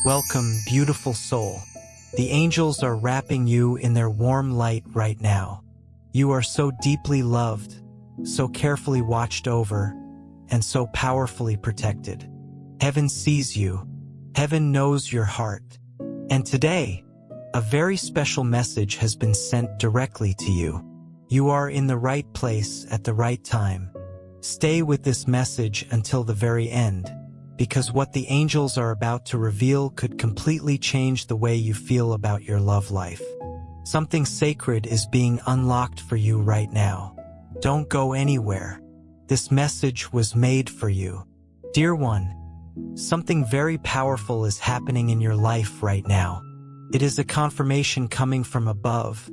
Welcome, beautiful soul. The angels are wrapping you in their warm light right now. You are so deeply loved, so carefully watched over, and so powerfully protected. Heaven sees you. Heaven knows your heart. And today, a very special message has been sent directly to you. You are in the right place at the right time. Stay with this message until the very end, because what the angels are about to reveal could completely change the way you feel about your love life. Something sacred is being unlocked for you right now. Don't go anywhere. This message was made for you. Dear one, something very powerful is happening in your life right now. It is a confirmation coming from above,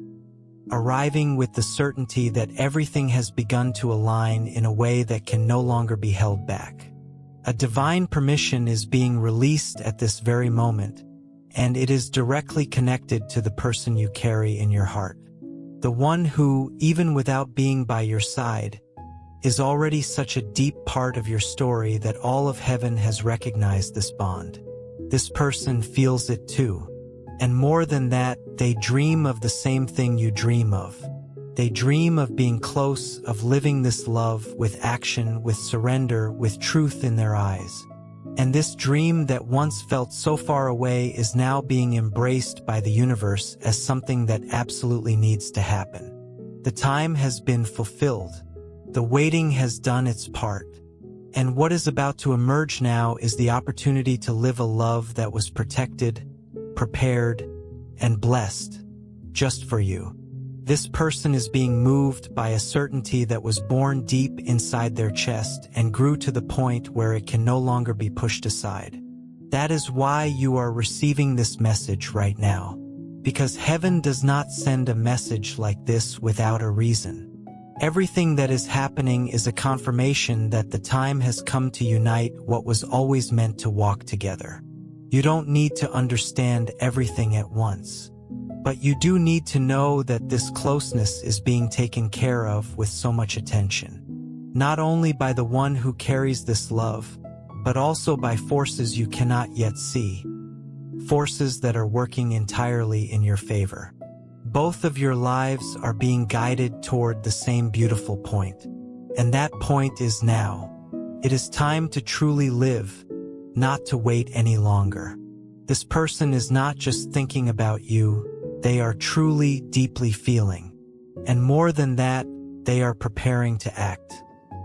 arriving with the certainty that everything has begun to align in a way that can no longer be held back. A divine permission is being released at this very moment, and it is directly connected to the person you carry in your heart. The one who, even without being by your side, is already such a deep part of your story that all of heaven has recognized this bond. This person feels it too. And more than that, they dream of the same thing you dream of. They dream of being close, of living this love with action, with surrender, with truth in their eyes. And this dream that once felt so far away is now being embraced by the universe as something that absolutely needs to happen. The time has been fulfilled. The waiting has done its part. And what is about to emerge now is the opportunity to live a love that was protected, prepared, and blessed just for you. This person is being moved by a certainty that was born deep inside their chest and grew to the point where it can no longer be pushed aside. That is why you are receiving this message right now, because heaven does not send a message like this without a reason. Everything that is happening is a confirmation that the time has come to unite what was always meant to walk together. You don't need to understand everything at once, but you do need to know that this closeness is being taken care of with so much attention. Not only by the one who carries this love, but also by forces you cannot yet see. Forces that are working entirely in your favor. Both of your lives are being guided toward the same beautiful point. And that point is now. It is time to truly live, not to wait any longer. This person is not just thinking about you, they are truly, deeply feeling. And more than that, they are preparing to act.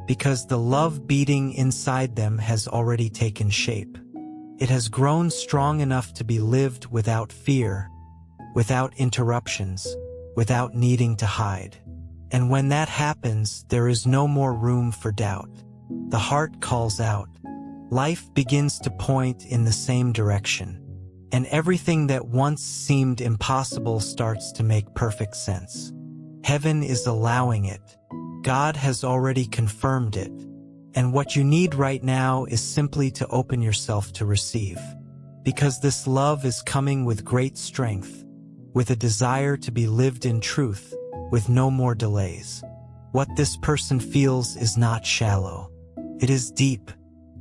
Because the love beating inside them has already taken shape. It has grown strong enough to be lived without fear, without interruptions, without needing to hide. And when that happens, there is no more room for doubt. The heart calls out. Life begins to point in the same direction. And everything that once seemed impossible starts to make perfect sense. Heaven is allowing it. God has already confirmed it. And what you need right now is simply to open yourself to receive. Because this love is coming with great strength, with a desire to be lived in truth, with no more delays. What this person feels is not shallow. It is deep.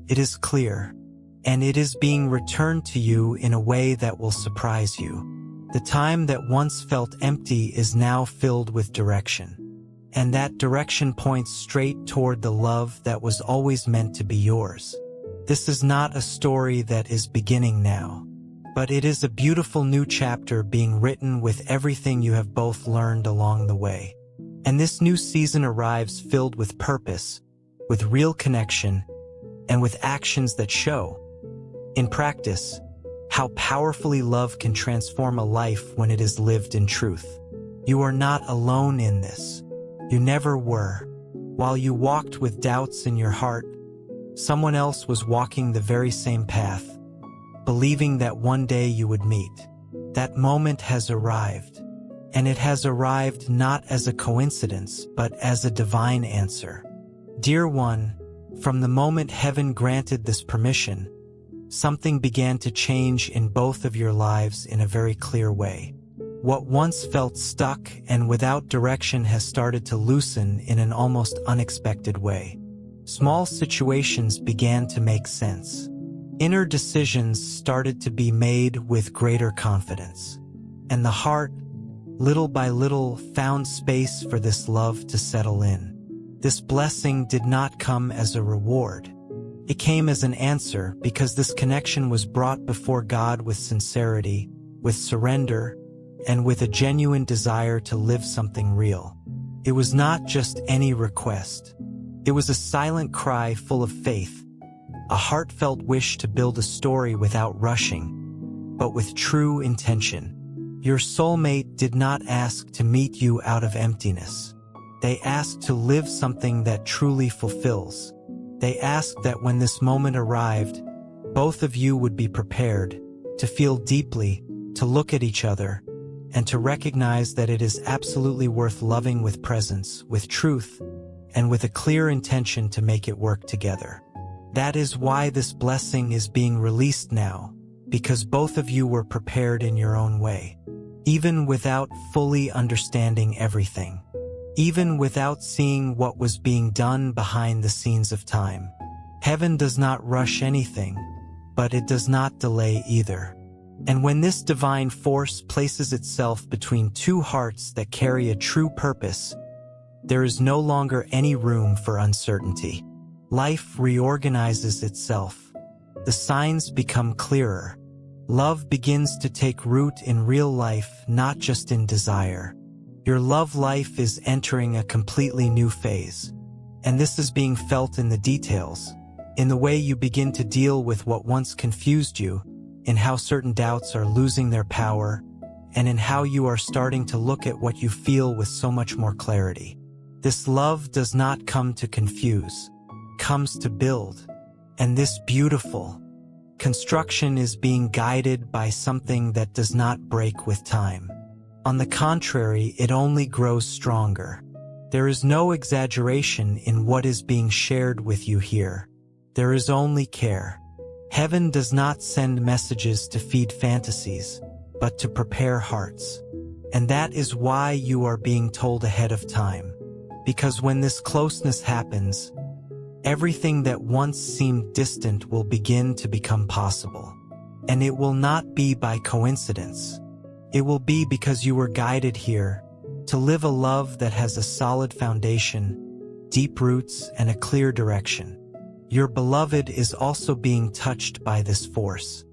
It is clear. And it is being returned to you in a way that will surprise you. The time that once felt empty is now filled with direction. And that direction points straight toward the love that was always meant to be yours. This is not a story that is beginning now, but it is a beautiful new chapter being written with everything you have both learned along the way. And this new season arrives filled with purpose, with real connection, and with actions that show, in practice, how powerfully love can transform a life when it is lived in truth. You are not alone in this. You never were. While you walked with doubts in your heart, someone else was walking the very same path, believing that one day you would meet. That moment has arrived. And it has arrived not as a coincidence, but as a divine answer. Dear one, from the moment heaven granted this permission, something began to change in both of your lives in a very clear way. What once felt stuck and without direction has started to loosen in an almost unexpected way. Small situations began to make sense. Inner decisions started to be made with greater confidence. And the heart, little by little, found space for this love to settle in. This blessing did not come as a reward. It came as an answer because this connection was brought before God with sincerity, with surrender, and with a genuine desire to live something real. It was not just any request. It was a silent cry full of faith, a heartfelt wish to build a story without rushing, but with true intention. Your soulmate did not ask to meet you out of emptiness. They asked to live something that truly fulfills. They asked that when this moment arrived, both of you would be prepared to feel deeply, to look at each other, and to recognize that it is absolutely worth loving with presence, with truth, and with a clear intention to make it work together. That is why this blessing is being released now, because both of you were prepared in your own way. Even without fully understanding everything. Even without seeing what was being done behind the scenes of time. Heaven does not rush anything, but it does not delay either. And when this divine force places itself between two hearts that carry a true purpose, there is no longer any room for uncertainty. Life reorganizes itself. The signs become clearer. Love begins to take root in real life, not just in desire. Your love life is entering a completely new phase. And this is being felt in the details, in the way you begin to deal with what once confused you, in how certain doubts are losing their power, and in how you are starting to look at what you feel with so much more clarity. This love does not come to confuse, comes to build. And this beautiful construction is being guided by something that does not break with time. On the contrary, it only grows stronger. There is no exaggeration in what is being shared with you here. There is only care. Heaven does not send messages to feed fantasies, but to prepare hearts. And that is why you are being told ahead of time. Because when this closeness happens, everything that once seemed distant will begin to become possible. And it will not be by coincidence. It will be because you were guided here to live a love that has a solid foundation, deep roots, and a clear direction. Your beloved is also being touched by this force.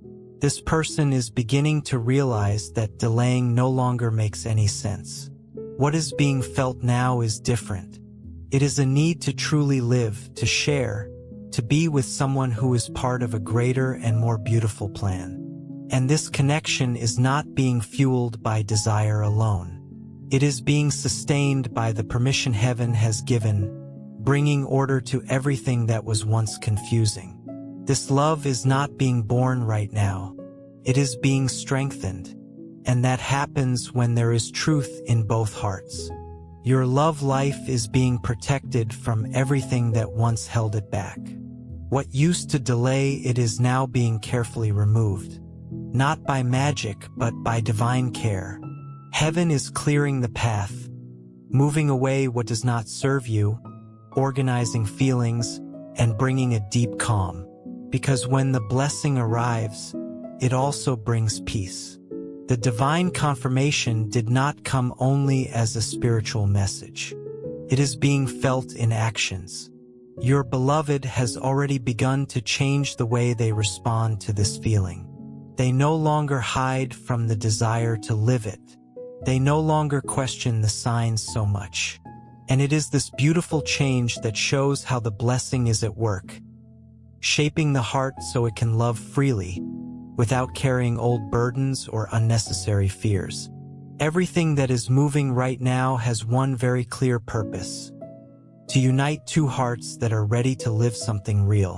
This person is beginning to realize that delaying no longer makes any sense. What is being felt now is different. It is a need to truly live, to share, to be with someone who is part of a greater and more beautiful plan. And this connection is not being fueled by desire alone. It is being sustained by the permission heaven has given, bringing order to everything that was once confusing. This love is not being born right now. It is being strengthened. And that happens when there is truth in both hearts. Your love life is being protected from everything that once held it back. What used to delay it is now being carefully removed. Not by magic, but by divine care. Heaven is clearing the path, moving away what does not serve you, organizing feelings, and bringing a deep calm. Because when the blessing arrives, it also brings peace. The divine confirmation did not come only as a spiritual message. It is being felt in actions. Your beloved has already begun to change the way they respond to this feeling. They no longer hide from the desire to live it. They no longer question the signs so much. And it is this beautiful change that shows how the blessing is at work, shaping the heart so it can love freely, without carrying old burdens or unnecessary fears. Everything that is moving right now has one very clear purpose: to unite two hearts that are ready to live something real.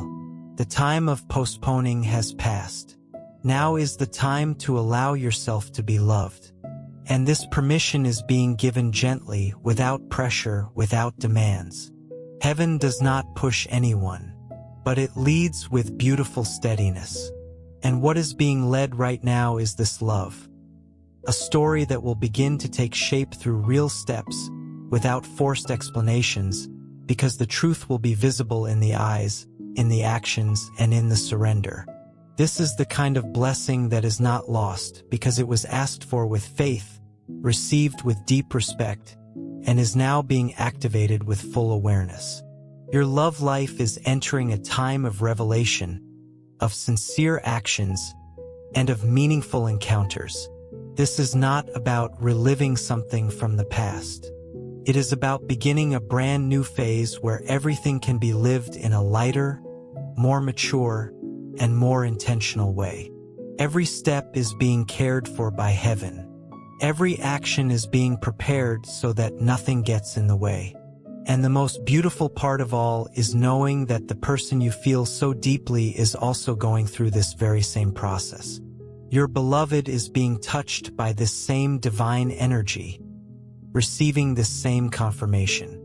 The time of postponing has passed. Now is the time to allow yourself to be loved. And this permission is being given gently, without pressure, without demands. Heaven does not push anyone, but it leads with beautiful steadiness. And what is being led right now is this love. A story that will begin to take shape through real steps, without forced explanations, because the truth will be visible in the eyes, in the actions, and in the surrender. This is the kind of blessing that is not lost because it was asked for with faith, received with deep respect, and is now being activated with full awareness. Your love life is entering a time of revelation, of sincere actions, and of meaningful encounters. This is not about reliving something from the past. It is about beginning a brand new phase where everything can be lived in a lighter, more mature, and more intentional way. Every step is being cared for by heaven. Every action is being prepared so that nothing gets in the way. And the most beautiful part of all is knowing that the person you feel so deeply is also going through this very same process. Your beloved is being touched by this same divine energy, receiving this same confirmation.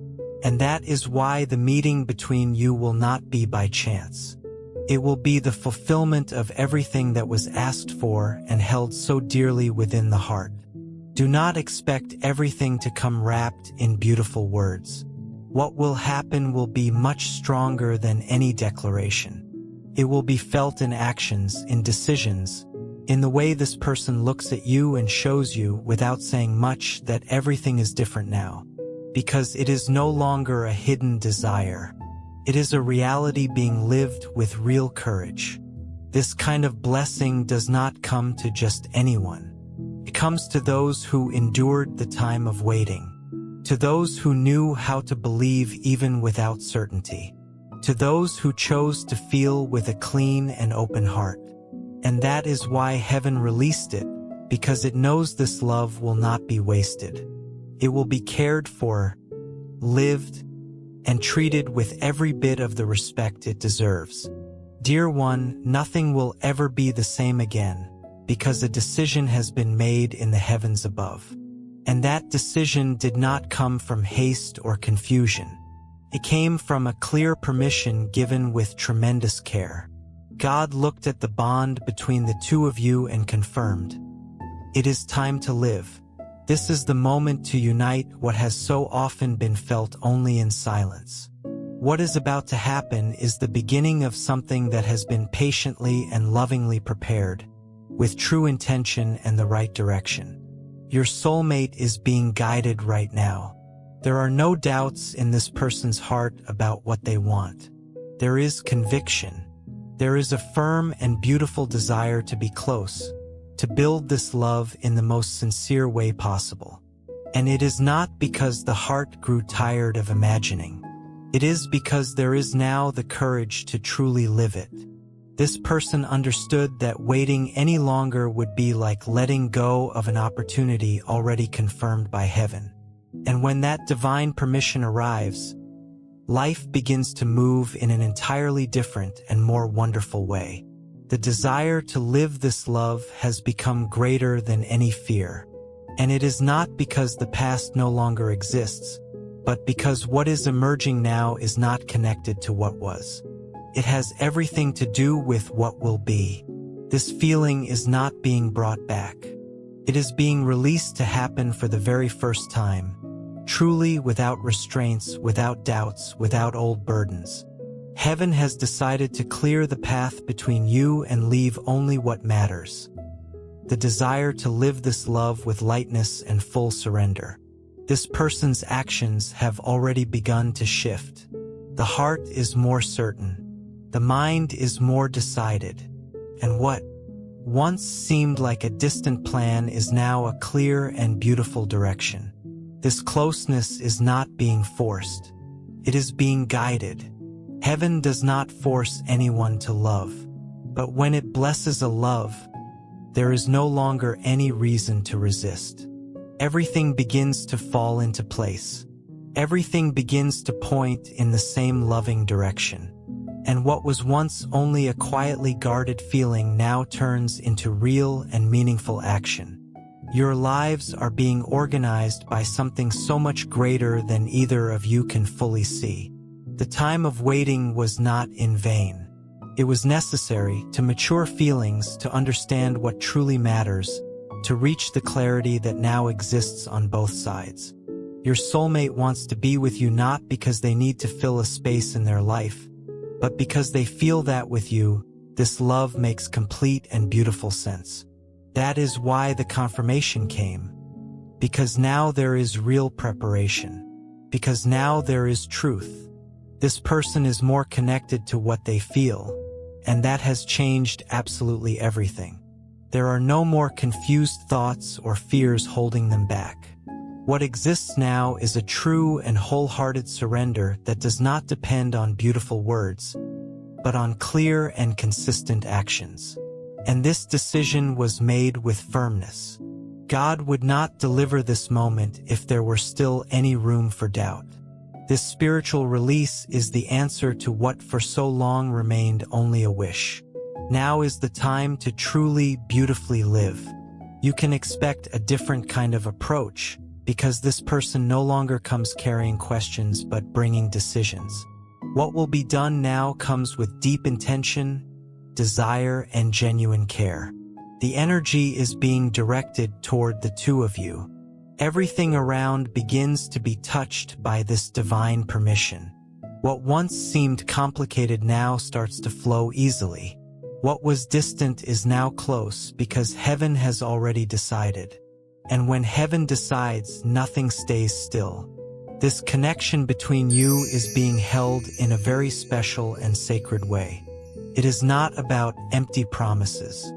And that is why the meeting between you will not be by chance. It will be the fulfillment of everything that was asked for and held so dearly within the heart. Do not expect everything to come wrapped in beautiful words. What will happen will be much stronger than any declaration. It will be felt in actions, in decisions, in the way this person looks at you and shows you, without saying much, that everything is different now. Because it is no longer a hidden desire. It is a reality being lived with real courage. This kind of blessing does not come to just anyone. It comes to those who endured the time of waiting, to those who knew how to believe even without certainty, to those who chose to feel with a clean and open heart. And that is why heaven released it, because it knows this love will not be wasted. It will be cared for, lived, and treated with every bit of the respect it deserves. Dear one, nothing will ever be the same again, because a decision has been made in the heavens above. And that decision did not come from haste or confusion. It came from a clear permission given with tremendous care. God looked at the bond between the two of you and confirmed, "It is time to live." This is the moment to unite what has so often been felt only in silence. What is about to happen is the beginning of something that has been patiently and lovingly prepared, with true intention and the right direction. Your soulmate is being guided right now. There are no doubts in this person's heart about what they want. There is conviction. There is a firm and beautiful desire to be close, to build this love in the most sincere way possible. And it is not because the heart grew tired of imagining. It is because there is now the courage to truly live it. This person understood that waiting any longer would be like letting go of an opportunity already confirmed by heaven. And when that divine permission arrives, life begins to move in an entirely different and more wonderful way. The desire to live this love has become greater than any fear. And it is not because the past no longer exists, but because what is emerging now is not connected to what was. It has everything to do with what will be. This feeling is not being brought back. It is being released to happen for the very first time, truly without restraints, without doubts, without old burdens. Heaven has decided to clear the path between you and leave only what matters. The desire to live this love with lightness and full surrender. This person's actions have already begun to shift. The heart is more certain. The mind is more decided. And what once seemed like a distant plan is now a clear and beautiful direction. This closeness is not being forced. It is being guided. Heaven does not force anyone to love, but when it blesses a love, there is no longer any reason to resist. Everything begins to fall into place. Everything begins to point in the same loving direction. And what was once only a quietly guarded feeling now turns into real and meaningful action. Your lives are being organized by something so much greater than either of you can fully see. The time of waiting was not in vain. It was necessary to mature feelings, to understand what truly matters, to reach the clarity that now exists on both sides. Your soulmate wants to be with you not because they need to fill a space in their life, but because they feel that with you, this love makes complete and beautiful sense. That is why the confirmation came. Because now there is real preparation. Because now there is truth. This person is more connected to what they feel, and that has changed absolutely everything. There are no more confused thoughts or fears holding them back. What exists now is a true and wholehearted surrender that does not depend on beautiful words, but on clear and consistent actions. And this decision was made with firmness. God would not deliver this moment if there were still any room for doubt. This spiritual release is the answer to what for so long remained only a wish. Now is the time to truly, beautifully live. You can expect a different kind of approach, because this person no longer comes carrying questions but bringing decisions. What will be done now comes with deep intention, desire, and genuine care. The energy is being directed toward the two of you. Everything around begins to be touched by this divine permission. What once seemed complicated now starts to flow easily. What was distant is now close because heaven has already decided. And when heaven decides, nothing stays still. This connection between you is being held in a very special and sacred way. It is not about empty promises.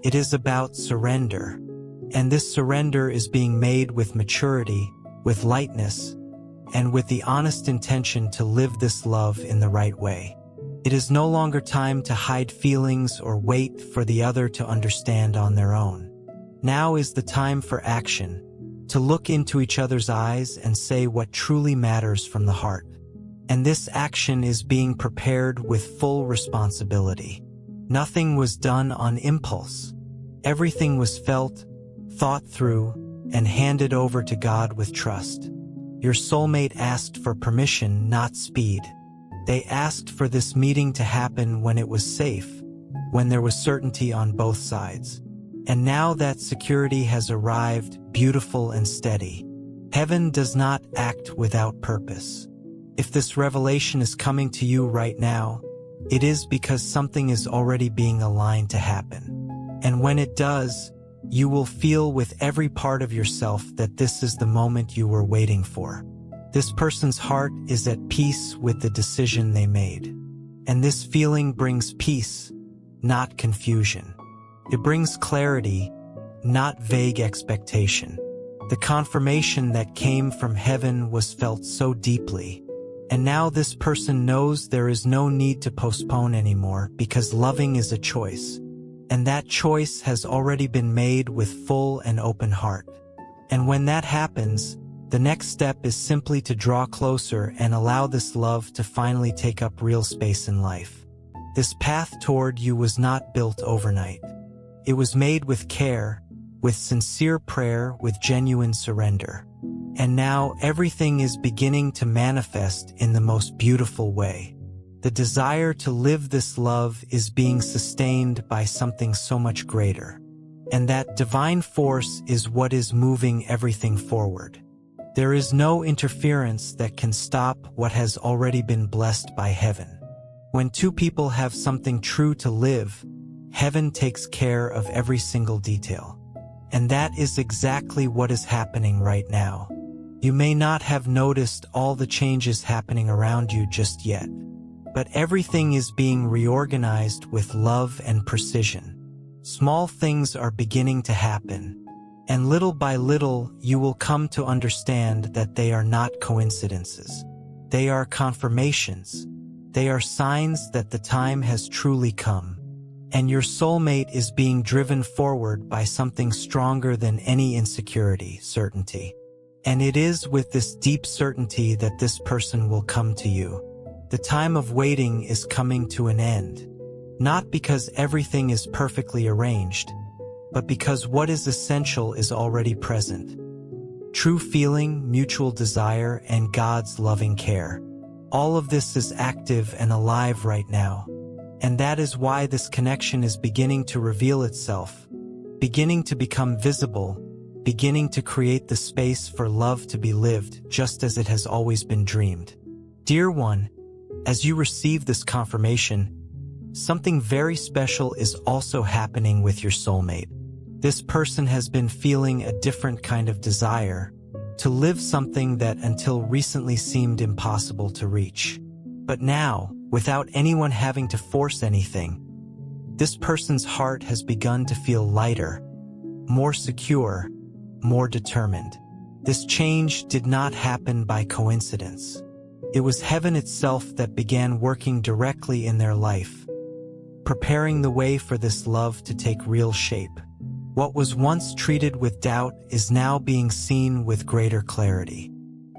It is about surrender. And this surrender is being made with maturity, with lightness, and with the honest intention to live this love in the right way. It is no longer time to hide feelings or wait for the other to understand on their own. Now is the time for action, to look into each other's eyes and say what truly matters from the heart. And this action is being prepared with full responsibility. Nothing was done on impulse. Everything was felt, thought through, and handed over to God with trust. Your soulmate asked for permission, not speed. They asked for this meeting to happen when it was safe, when there was certainty on both sides. And now that security has arrived, beautiful and steady. Heaven does not act without purpose. If this revelation is coming to you right now, it is because something is already being aligned to happen. And when it does, you will feel with every part of yourself that this is the moment you were waiting for. This person's heart is at peace with the decision they made. And this feeling brings peace, not confusion. It brings clarity, not vague expectation. The confirmation that came from heaven was felt so deeply. And now this person knows there is no need to postpone anymore because loving is a choice. And that choice has already been made with full and open heart. And when that happens, the next step is simply to draw closer and allow this love to finally take up real space in life. This path toward you was not built overnight. It was made with care, with sincere prayer, with genuine surrender. And now everything is beginning to manifest in the most beautiful way. The desire to live this love is being sustained by something so much greater. And that divine force is what is moving everything forward. There is no interference that can stop what has already been blessed by heaven. When two people have something true to live, heaven takes care of every single detail. And that is exactly what is happening right now. You may not have noticed all the changes happening around you just yet. But everything is being reorganized with love and precision. Small things are beginning to happen, and little by little you will come to understand that they are not coincidences. They are confirmations. They are signs that the time has truly come. And your soulmate is being driven forward by something stronger than any insecurity, certainty. And it is with this deep certainty that this person will come to you. The time of waiting is coming to an end, not because everything is perfectly arranged, but because what is essential is already present. True feeling, mutual desire, and God's loving care. All of this is active and alive right now. And that is why this connection is beginning to reveal itself, beginning to become visible, beginning to create the space for love to be lived just as it has always been dreamed. Dear one, as you receive this confirmation, Something very special is also happening with your soulmate. This person has been feeling a different kind of desire to live something that until recently seemed impossible to reach. But now, without anyone having to force anything, this person's heart has begun to feel lighter, more secure, more determined. This change did not happen by coincidence. It was heaven itself that began working directly in their life, preparing the way for this love to take real shape. What was once treated with doubt is now being seen with greater clarity.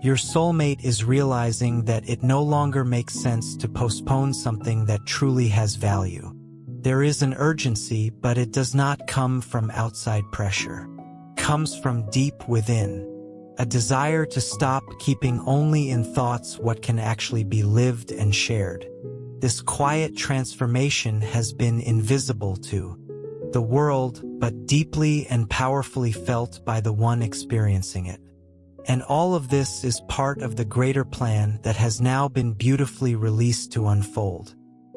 Your soulmate is realizing that it no longer makes sense to postpone something that truly has value. There is an urgency, but it does not come from outside pressure. It comes from deep within. A desire to stop keeping only in thoughts what can actually be lived and shared. This quiet transformation has been invisible to the world, but deeply and powerfully felt by the one experiencing it. And all of this is part of the greater plan that has now been beautifully released to unfold.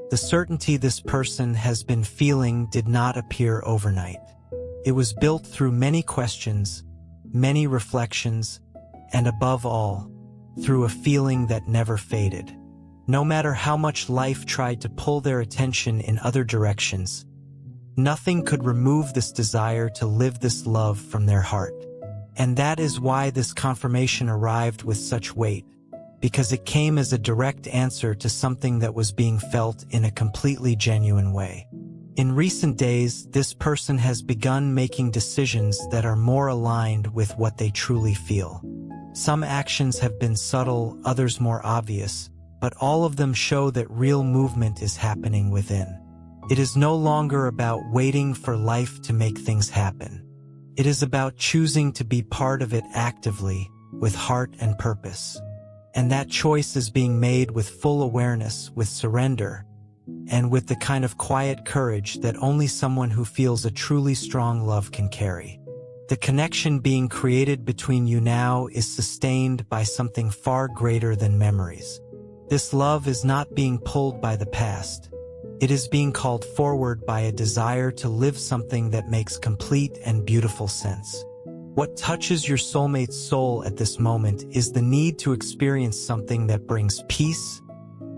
The certainty this person has been feeling did not appear overnight. It was built through many questions, many reflections, and above all, through a feeling that never faded. No matter how much life tried to pull their attention in other directions, nothing could remove this desire to live this love from their heart. And that is why this confirmation arrived with such weight, because it came as a direct answer to something that was being felt in a completely genuine way. In recent days, this person has begun making decisions that are more aligned with what they truly feel. Some actions have been subtle, others more obvious, but all of them show that real movement is happening within. It is no longer about waiting for life to make things happen. It is about choosing to be part of it actively, with heart and purpose. And that choice is being made with full awareness, with surrender, and with the kind of quiet courage that only someone who feels a truly strong love can carry. The connection being created between you now is sustained by something far greater than memories. This love is not being pulled by the past. It is being called forward by a desire to live something that makes complete and beautiful sense. What touches your soulmate's soul at this moment is the need to experience something that brings peace,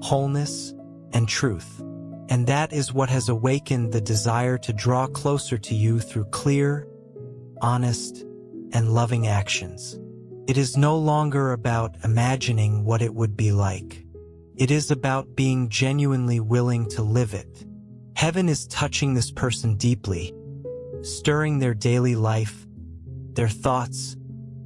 wholeness, and truth. And that is what has awakened the desire to draw closer to you through clear, honest, and loving actions. It is no longer about imagining what it would be like. It is about being genuinely willing to live it. Heaven is touching this person deeply, stirring their daily life, their thoughts,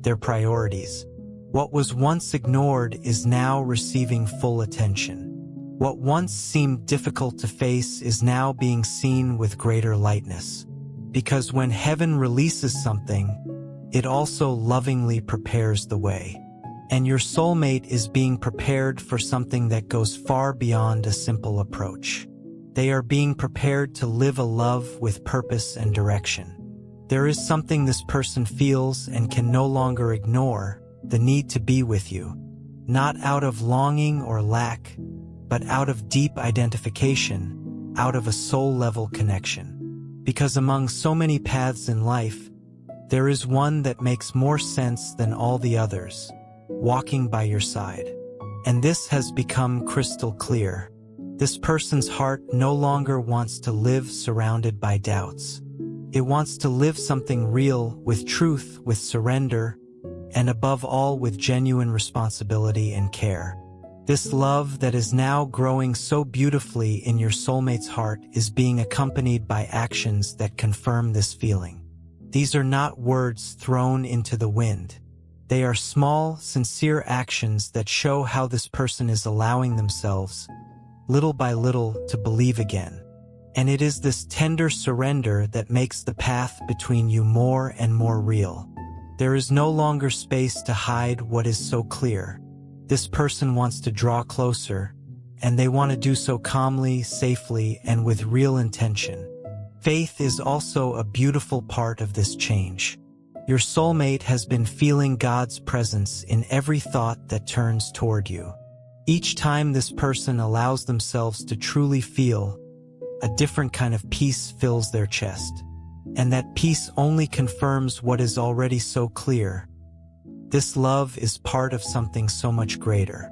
their priorities. What was once ignored is now receiving full attention. What once seemed difficult to face is now being seen with greater lightness. Because when heaven releases something, it also lovingly prepares the way. And your soulmate is being prepared for something that goes far beyond a simple approach. They are being prepared to live a love with purpose and direction. There is something this person feels and can no longer ignore, the need to be with you. Not out of longing or lack, but out of deep identification, out of a soul-level connection. Because among so many paths in life, there is one that makes more sense than all the others, walking by your side. And this has become crystal clear. This person's heart no longer wants to live surrounded by doubts. It wants to live something real, with truth, with surrender, and above all with genuine responsibility and care. This love that is now growing so beautifully in your soulmate's heart is being accompanied by actions that confirm this feeling. These are not words thrown into the wind. They are small, sincere actions that show how this person is allowing themselves, little by little, to believe again. And it is this tender surrender that makes the path between you more and more real. There is no longer space to hide what is so clear. This person wants to draw closer, and they want to do so calmly, safely, and with real intention. Faith is also a beautiful part of this change. Your soulmate has been feeling God's presence in every thought that turns toward you. Each time this person allows themselves to truly feel, a different kind of peace fills their chest. And that peace only confirms what is already so clear. This love is part of something so much greater.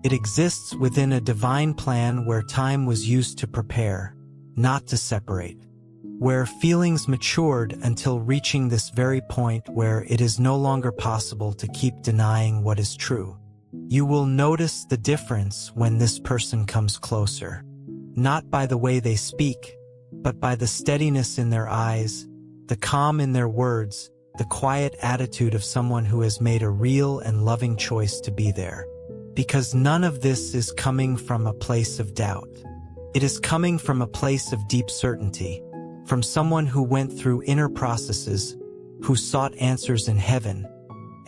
It exists within a divine plan where time was used to prepare, not to separate. Where feelings matured until reaching this very point where it is no longer possible to keep denying what is true. You will notice the difference when this person comes closer. Not by the way they speak, but by the steadiness in their eyes, the calm in their words, the quiet attitude of someone who has made a real and loving choice to be there. Because none of this is coming from a place of doubt. It is coming from a place of deep certainty, from someone who went through inner processes, who sought answers in heaven,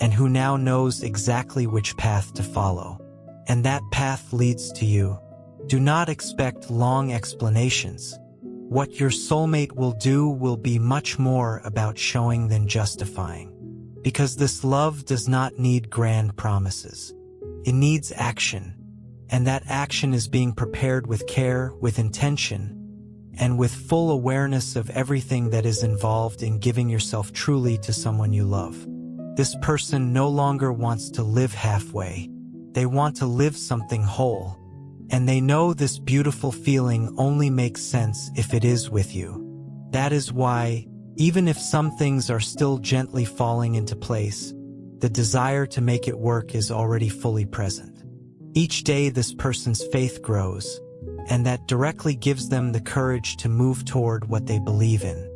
and who now knows exactly which path to follow. And that path leads to you. Do not expect long explanations. What your soulmate will do will be much more about showing than justifying. Because this love does not need grand promises. It needs action. And that action is being prepared with care, with intention, and with full awareness of everything that is involved in giving yourself truly to someone you love. This person no longer wants to live halfway. They want to live something whole. And they know this beautiful feeling only makes sense if it is with you. That is why, even if some things are still gently falling into place, the desire to make it work is already fully present. Each day this person's faith grows, and that directly gives them the courage to move toward what they believe in.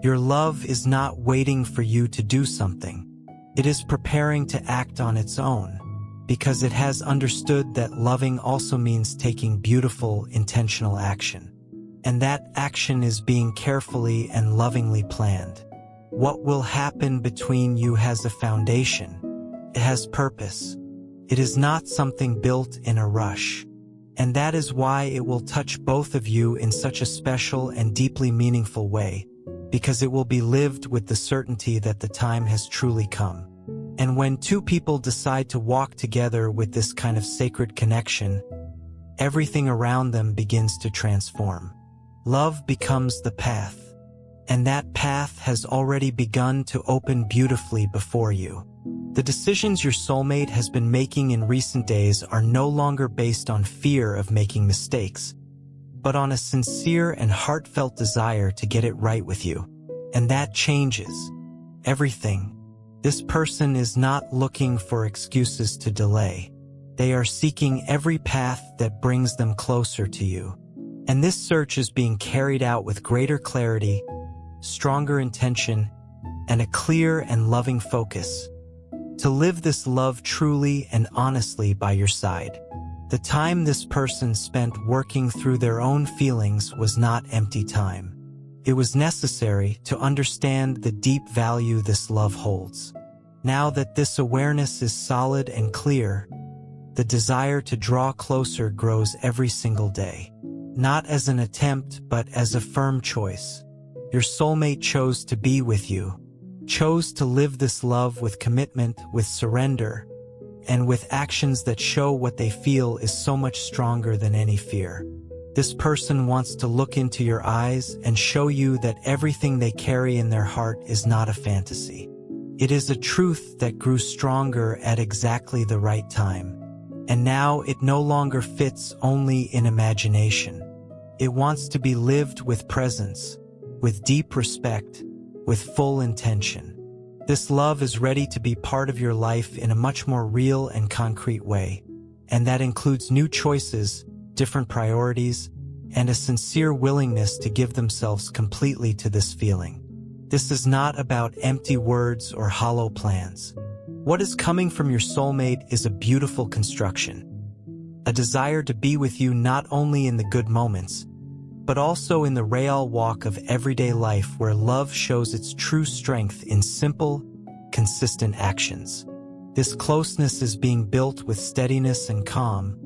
Your love is not waiting for you to do something. It is preparing to act on its own, because it has understood that loving also means taking beautiful, intentional action. And that action is being carefully and lovingly planned. What will happen between you has a foundation. It has purpose. It is not something built in a rush. And that is why it will touch both of you in such a special and deeply meaningful way, because it will be lived with the certainty that the time has truly come. And when two people decide to walk together with this kind of sacred connection, everything around them begins to transform. Love becomes the path, and that path has already begun to open beautifully before you. The decisions your soulmate has been making in recent days are no longer based on fear of making mistakes, but on a sincere and heartfelt desire to get it right with you. And that changes everything. This person is not looking for excuses to delay. They are seeking every path that brings them closer to you. And this search is being carried out with greater clarity, stronger intention, and a clear and loving focus. To live this love truly and honestly by your side. The time this person spent working through their own feelings was not empty time. It was necessary to understand the deep value this love holds. Now that this awareness is solid and clear, the desire to draw closer grows every single day. Not as an attempt, but as a firm choice. Your soulmate chose to be with you, chose to live this love with commitment, with surrender, and with actions that show what they feel is so much stronger than any fear. This person wants to look into your eyes and show you that everything they carry in their heart is not a fantasy. It is a truth that grew stronger at exactly the right time. And now it no longer fits only in imagination. It wants to be lived with presence, with deep respect, with full intention. This love is ready to be part of your life in a much more real and concrete way. And that includes new choices, different priorities, and a sincere willingness to give themselves completely to this feeling. This is not about empty words or hollow plans. What is coming from your soulmate is a beautiful construction. A desire to be with you not only in the good moments, but also in the real walk of everyday life where love shows its true strength in simple, consistent actions. This closeness is being built with steadiness and calm,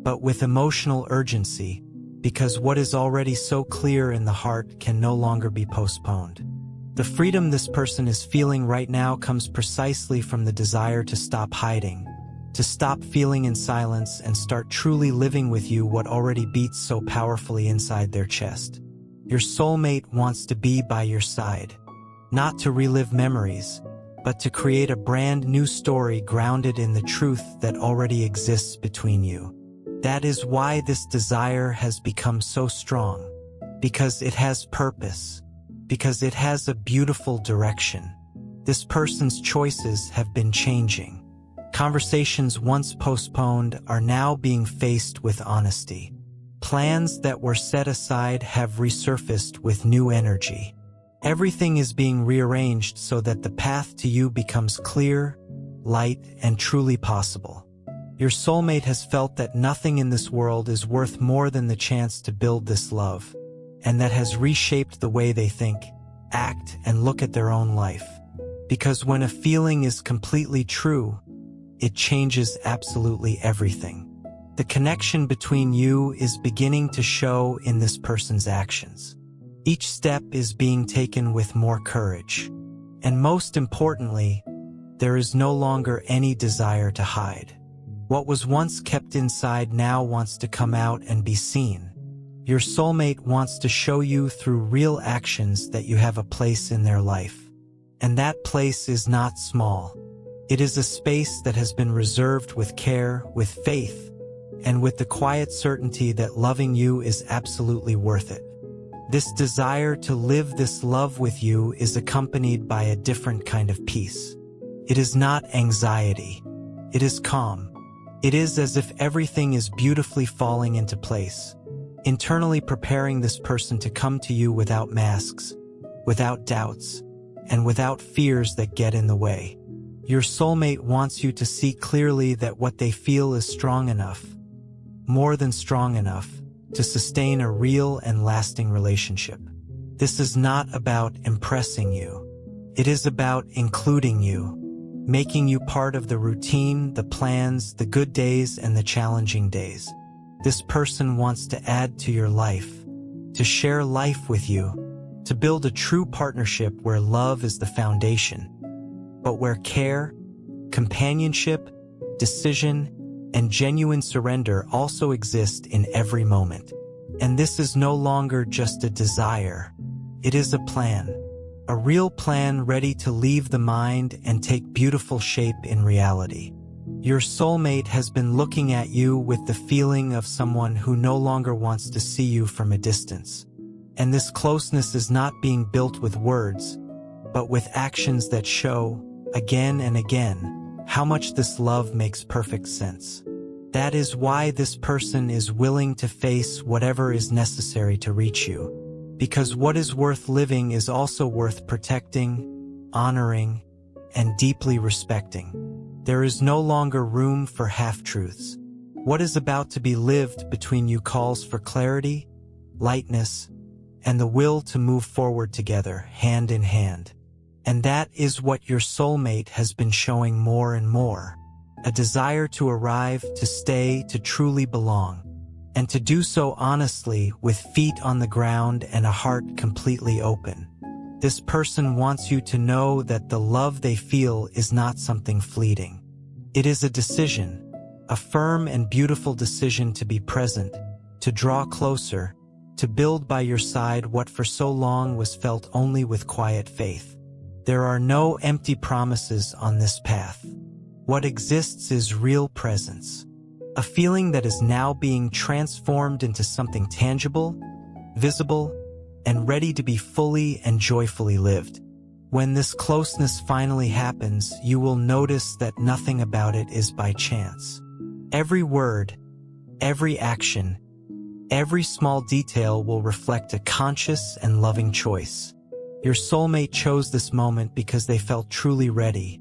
but with emotional urgency, because what is already so clear in the heart can no longer be postponed. The freedom this person is feeling right now comes precisely from the desire to stop hiding, to stop feeling in silence and start truly living with you what already beats so powerfully inside their chest. Your soulmate wants to be by your side, not to relive memories, but to create a brand new story grounded in the truth that already exists between you. That is why this desire has become so strong, because it has purpose, because it has a beautiful direction. This person's choices have been changing. Conversations once postponed are now being faced with honesty. Plans that were set aside have resurfaced with new energy. Everything is being rearranged so that the path to you becomes clear, light, and truly possible. Your soulmate has felt that nothing in this world is worth more than the chance to build this love, and that has reshaped the way they think, act, and look at their own life. Because when a feeling is completely true, it changes absolutely everything. The connection between you is beginning to show in this person's actions. Each step is being taken with more courage. And most importantly, there is no longer any desire to hide. What was once kept inside now wants to come out and be seen. Your soulmate wants to show you through real actions that you have a place in their life. And that place is not small. It is a space that has been reserved with care, with faith, and with the quiet certainty that loving you is absolutely worth it. This desire to live this love with you is accompanied by a different kind of peace. It is not anxiety. It is calm. It is as if everything is beautifully falling into place, internally preparing this person to come to you without masks, without doubts, and without fears that get in the way. Your soulmate wants you to see clearly that what they feel is strong enough, more than strong enough, to sustain a real and lasting relationship. This is not about impressing you. It is about including you, making you part of the routine, the plans, the good days, and the challenging days. This person wants to add to your life, to share life with you, to build a true partnership where love is the foundation, but where care, companionship, decision, and genuine surrender also exist in every moment. And this is no longer just a desire. It is a plan. A real plan ready to leave the mind and take beautiful shape in reality. Your soulmate has been looking at you with the feeling of someone who no longer wants to see you from a distance. And this closeness is not being built with words, but with actions that show, again and again, how much this love makes perfect sense. That is why this person is willing to face whatever is necessary to reach you. Because what is worth living is also worth protecting, honoring, and deeply respecting. There is no longer room for half-truths. What is about to be lived between you calls for clarity, lightness, and the will to move forward together, hand in hand. And that is what your soulmate has been showing more and more. A desire to arrive, to stay, to truly belong. And to do so honestly, with feet on the ground and a heart completely open. This person wants you to know that the love they feel is not something fleeting. It is a decision, a firm and beautiful decision to be present, to draw closer, to build by your side what for so long was felt only with quiet faith. There are no empty promises on this path. What exists is real presence. A feeling that is now being transformed into something tangible, visible, and ready to be fully and joyfully lived. When this closeness finally happens, you will notice that nothing about it is by chance. Every word, every action, every small detail will reflect a conscious and loving choice. Your soulmate chose this moment because they felt truly ready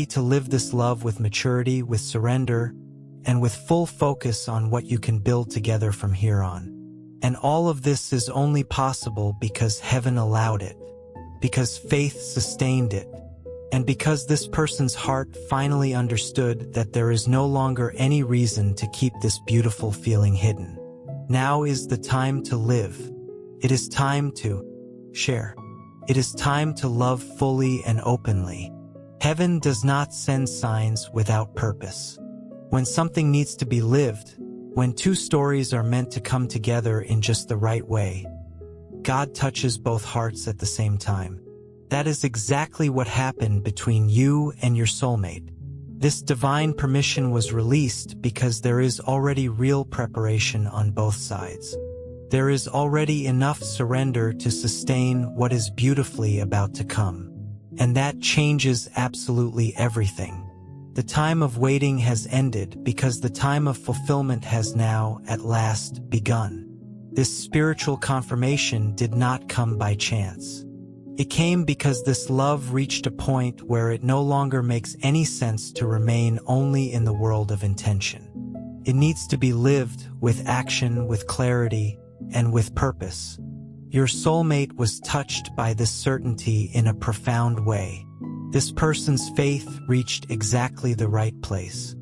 to live this love with maturity, with surrender, and with full focus on what you can build together from here on. And all of this is only possible because heaven allowed it, because faith sustained it, and because this person's heart finally understood that there is no longer any reason to keep this beautiful feeling hidden. Now is the time to live. It is time to share. It is time to love fully and openly. Heaven does not send signs without purpose. When something needs to be lived, when two stories are meant to come together in just the right way, God touches both hearts at the same time. That is exactly what happened between you and your soulmate. This divine permission was released because there is already real preparation on both sides. There is already enough surrender to sustain what is beautifully about to come. And that changes absolutely everything. The time of waiting has ended because the time of fulfillment has now, at last, begun. This spiritual confirmation did not come by chance. It came because this love reached a point where it no longer makes any sense to remain only in the world of intention. It needs to be lived with action, with clarity, and with purpose. Your soulmate was touched by this certainty in a profound way. This person's faith reached exactly the right place.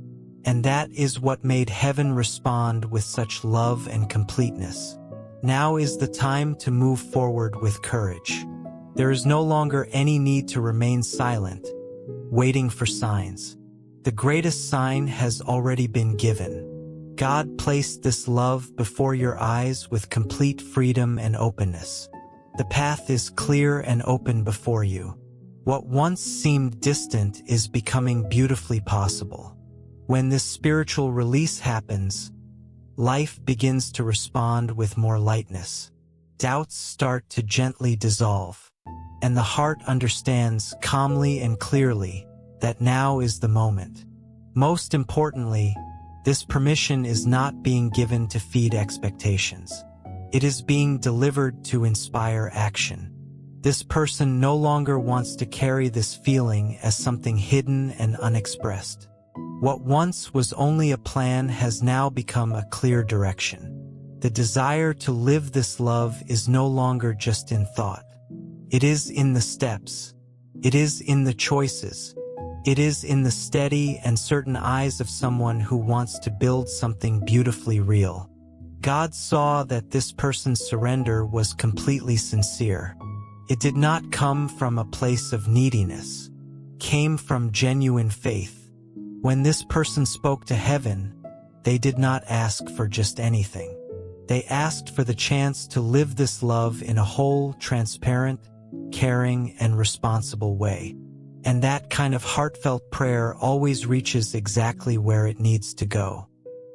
And that is what made heaven respond with such love and completeness. Now is the time to move forward with courage. There is no longer any need to remain silent, waiting for signs. The greatest sign has already been given. God placed this love before your eyes with complete freedom and openness. The path is clear and open before you. What once seemed distant is becoming beautifully possible. When this spiritual release happens, life begins to respond with more lightness. Doubts start to gently dissolve. And the heart understands calmly and clearly that now is the moment. Most importantly, this permission is not being given to feed expectations. It is being delivered to inspire action. This person no longer wants to carry this feeling as something hidden and unexpressed. What once was only a plan has now become a clear direction. The desire to live this love is no longer just in thought. It is in the steps. It is in the choices. It is in the steady and certain eyes of someone who wants to build something beautifully real. God saw that this person's surrender was completely sincere. It did not come from a place of neediness. It came from genuine faith. When this person spoke to heaven, they did not ask for just anything. They asked for the chance to live this love in a whole, transparent, caring, and responsible way. And that kind of heartfelt prayer always reaches exactly where it needs to go.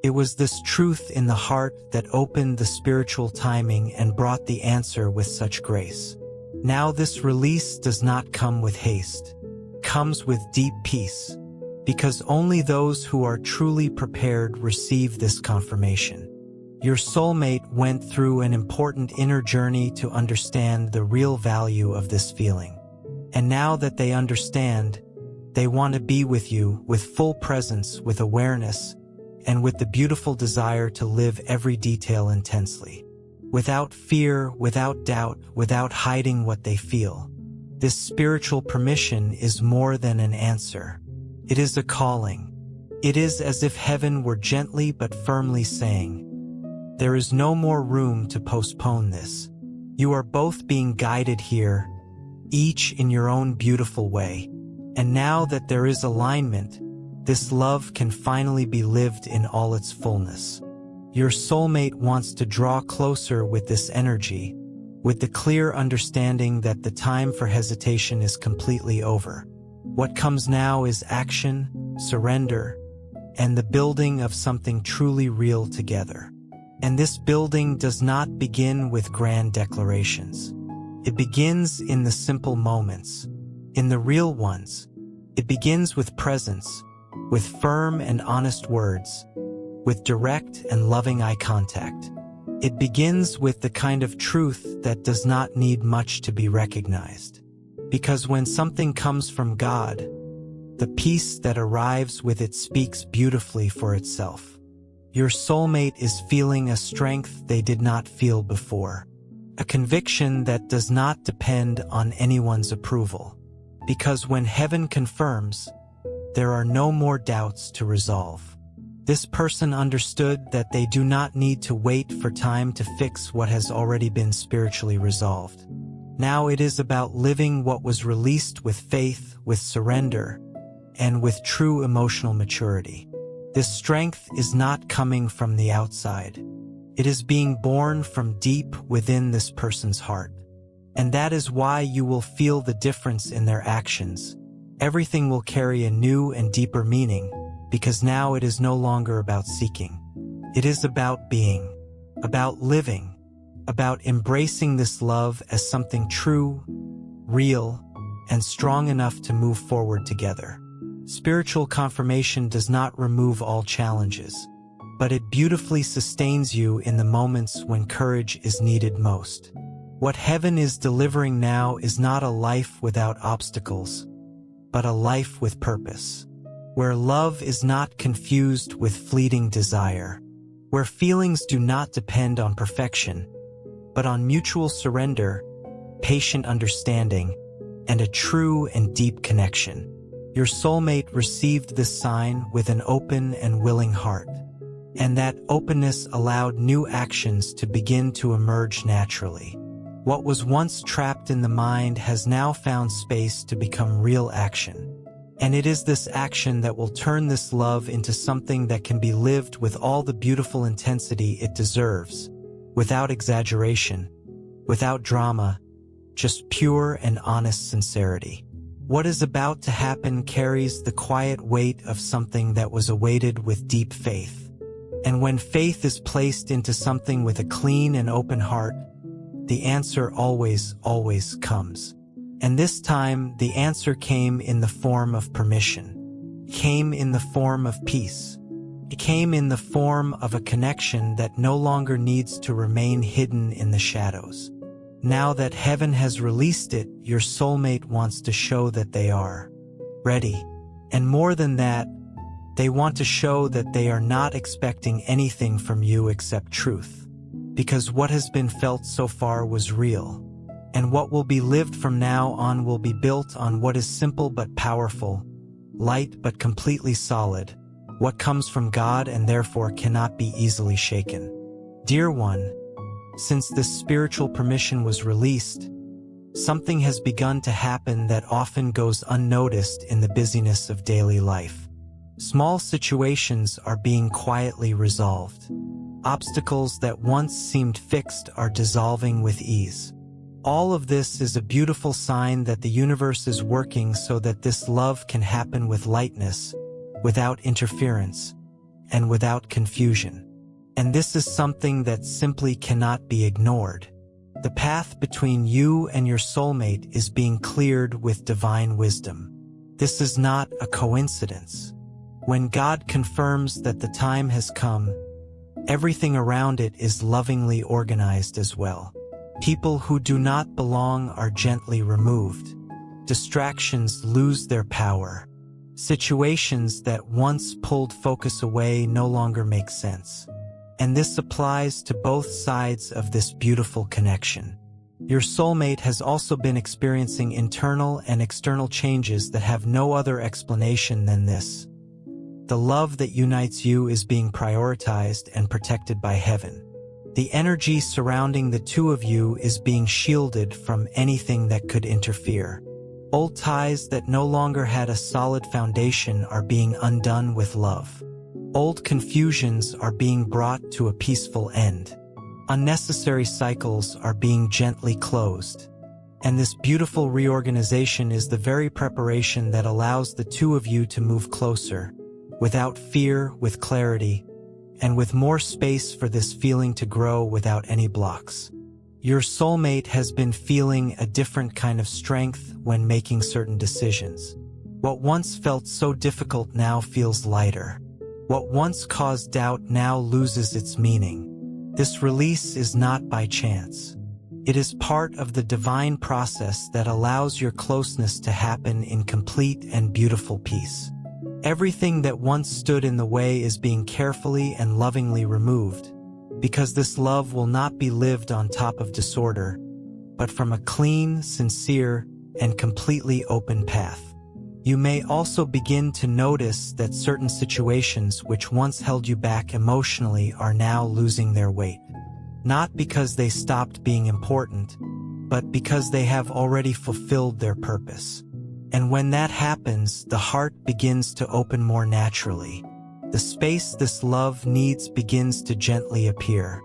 It was this truth in the heart that opened the spiritual timing and brought the answer with such grace. Now this release does not come with haste. It comes with deep peace. Because only those who are truly prepared receive this confirmation. Your soulmate went through an important inner journey to understand the real value of this feeling. And now that they understand, they want to be with you with full presence, with awareness, and with the beautiful desire to live every detail intensely. Without fear, without doubt, without hiding what they feel. This spiritual permission is more than an answer. It is a calling. It is as if heaven were gently but firmly saying, there is no more room to postpone this. You are both being guided here, each in your own beautiful way. And now that there is alignment, this love can finally be lived in all its fullness. Your soulmate wants to draw closer with this energy, with the clear understanding that the time for hesitation is completely over. What comes now is action, surrender, and the building of something truly real together. And this building does not begin with grand declarations. It begins in the simple moments, in the real ones. It begins with presence, with firm and honest words, with direct and loving eye contact. It begins with the kind of truth that does not need much to be recognized. Because when something comes from God, the peace that arrives with it speaks beautifully for itself. Your soulmate is feeling a strength they did not feel before, a conviction that does not depend on anyone's approval. Because when heaven confirms, there are no more doubts to resolve. This person understood that they do not need to wait for time to fix what has already been spiritually resolved. Now it is about living what was released with faith, with surrender, and with true emotional maturity. This strength is not coming from the outside. It is being born from deep within this person's heart. And that is why you will feel the difference in their actions. Everything will carry a new and deeper meaning, because now it is no longer about seeking. It is about being, about living, about embracing this love as something true, real, and strong enough to move forward together. Spiritual confirmation does not remove all challenges, but it beautifully sustains you in the moments when courage is needed most. What heaven is delivering now is not a life without obstacles, but a life with purpose, where love is not confused with fleeting desire, where feelings do not depend on perfection, but on mutual surrender, patient understanding, and a true and deep connection. Your soulmate received this sign with an open and willing heart, and that openness allowed new actions to begin to emerge naturally. What was once trapped in the mind has now found space to become real action. And it is this action that will turn this love into something that can be lived with all the beautiful intensity it deserves, without exaggeration, without drama, just pure and honest sincerity. What is about to happen carries the quiet weight of something that was awaited with deep faith. And when faith is placed into something with a clean and open heart, the answer always comes. And this time, the answer came in the form of permission, came in the form of peace. It came in the form of a connection that no longer needs to remain hidden in the shadows. Now that heaven has released it, your soulmate wants to show that they are ready. And more than that, they want to show that they are not expecting anything from you except truth. Because what has been felt so far was real. And what will be lived from now on will be built on what is simple but powerful, light but completely solid, what comes from God and therefore cannot be easily shaken. Dear one, since this spiritual permission was released, something has begun to happen that often goes unnoticed in the busyness of daily life. Small situations are being quietly resolved. Obstacles that once seemed fixed are dissolving with ease. All of this is a beautiful sign that the universe is working so that this love can happen with lightness, without interference, and without confusion. And this is something that simply cannot be ignored. The path between you and your soulmate is being cleared with divine wisdom. This is not a coincidence. When God confirms that the time has come, everything around it is lovingly organized as well. People who do not belong are gently removed. Distractions lose their power. Situations that once pulled focus away no longer make sense. And this applies to both sides of this beautiful connection. Your soulmate has also been experiencing internal and external changes that have no other explanation than this. The love that unites you is being prioritized and protected by heaven. The energy surrounding the two of you is being shielded from anything that could interfere. Old ties that no longer had a solid foundation are being undone with love. Old confusions are being brought to a peaceful end. Unnecessary cycles are being gently closed. And this beautiful reorganization is the very preparation that allows the two of you to move closer, without fear, with clarity, and with more space for this feeling to grow without any blocks. Your soulmate has been feeling a different kind of strength when making certain decisions. What once felt so difficult now feels lighter. What once caused doubt now loses its meaning. This release is not by chance. It is part of the divine process that allows your closeness to happen in complete and beautiful peace. Everything that once stood in the way is being carefully and lovingly removed, because this love will not be lived on top of disorder, but from a clean, sincere, and completely open path. You may also begin to notice that certain situations which once held you back emotionally are now losing their weight. Not because they stopped being important, but because they have already fulfilled their purpose. And when that happens, the heart begins to open more naturally. The space this love needs begins to gently appear.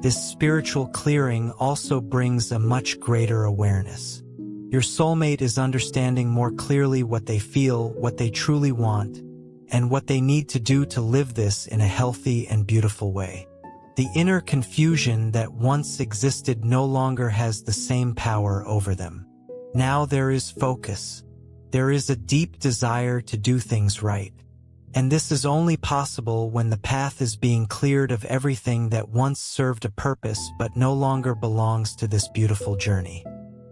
This spiritual clearing also brings a much greater awareness. Your soulmate is understanding more clearly what they feel, what they truly want, and what they need to do to live this in a healthy and beautiful way. The inner confusion that once existed no longer has the same power over them. Now there is focus. There is a deep desire to do things right. And this is only possible when the path is being cleared of everything that once served a purpose but no longer belongs to this beautiful journey.